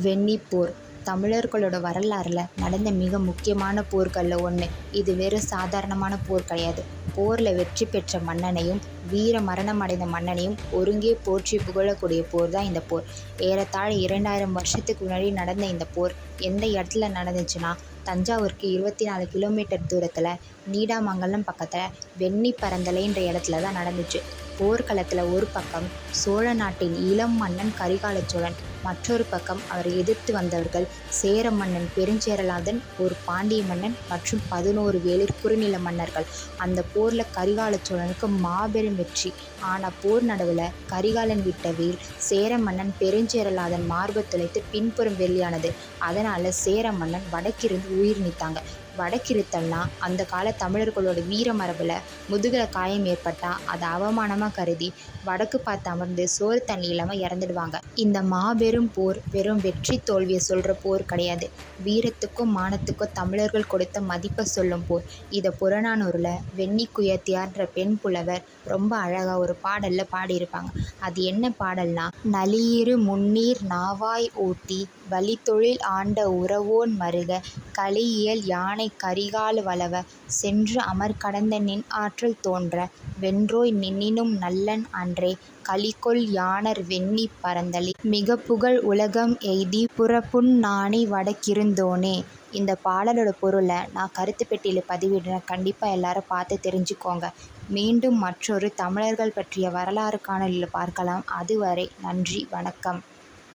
வெண்ணிப்போர் தமிழர்களோட வரலாறில் நடந்த மிக முக்கியமான போர்களில் ஒன்று. இது வெறும் சாதாரணமான போர் கிடையாது. போரில் வெற்றி பெற்ற மன்னனையும் வீர மரணம் அடைந்த மன்னனையும் ஒருங்கே போற்றி புகழக்கூடிய போர் தான் இந்த போர். ஏறத்தாழ 2000 வருஷத்துக்கு முன்னாடி நடந்த இந்த போர் எந்த இடத்துல நடந்துச்சுன்னா, தஞ்சாவூருக்கு 24 கிலோமீட்டர் தூரத்தில் நீடாமங்கலம் பக்கத்தில் வெண்ணிப்பரந்தலைன்ற இடத்துல தான் நடந்துச்சு. போர்க்களத்தில் ஒரு பக்கம் சோழ நாட்டின் இளம் மன்னன் கரிகால சோழன், மற்றொரு பக்கம் அவரை எதிர்த்து வந்தவர்கள் சேர மன்னன் பெருஞ்சேரலாதன், ஒரு பாண்டிய மன்னன் மற்றும் 11 வேளிர் குறுநில மன்னர்கள். அந்த போரில் கரிகால சோழனுக்கு மாபெரும் வெற்றி. ஆனால் போர் நடுவில் கரிகாலன் விட்ட வேல் சேர மன்னன் பெருஞ்சேரலாதன் மார்பு துளைத்து பின்புறம் வெளியானது. அதனால் சேர மன்னன் வடக்கிருந்து உயிர் நீத்தாங்க. வடக்கிருத்தல்னா அந்த கால தமிழர்களோட வீர மரபில் முதுகில் காயம் ஏற்பட்டால் அதை அவமானமாக கருதி வடக்கு பார்த்து அமர்ந்து சோறு தண்ணி இல்லாமல் இறந்துடுவாங்க. இந்த மாபெரும் போர் வெறும் வெற்றி தோல்வியை சொல்கிற போர் கிடையாது. வீரத்துக்கும் மானத்துக்கும் தமிழர்கள் கொடுத்த மதிப்பை சொல்லும் போர். இதை புறநானூரில் வெண்ணிக்குயத்தியார்ன்ற பெண் புலவர் ரொம்ப அழகாக ஒரு பாடலில் பாடியிருப்பாங்க. அது என்ன பாடல்னா, நளியிரு முன்னீர் நாவாய் ஊட்டி வழித்தொழில் ஆண்ட உறவோன் மருக கலியியல் யானை கரிகால் வளவ சென்று அமர் கடந்த நின் ஆற்றல் தோன்ற வென்றோய் நின்னினும் நல்லன் அன்றே கலிகொள் யானர் வெண்ணி பரந்தளி மிக புகழ் உலகம் எய்தி புறப்புண் நாணி வடக்கிருந்தோனே. இந்த பாடலோட பொருளை நான் கருத்து பெட்டியில் பதிவிடுறேன். கண்டிப்பாக எல்லாரும் பார்த்து தெரிஞ்சுக்கோங்க. மீண்டும் மற்றொரு தமிழர்கள் பற்றிய வரலாறு காணொளியில் பார்க்கலாம். அதுவரை நன்றி, வணக்கம்.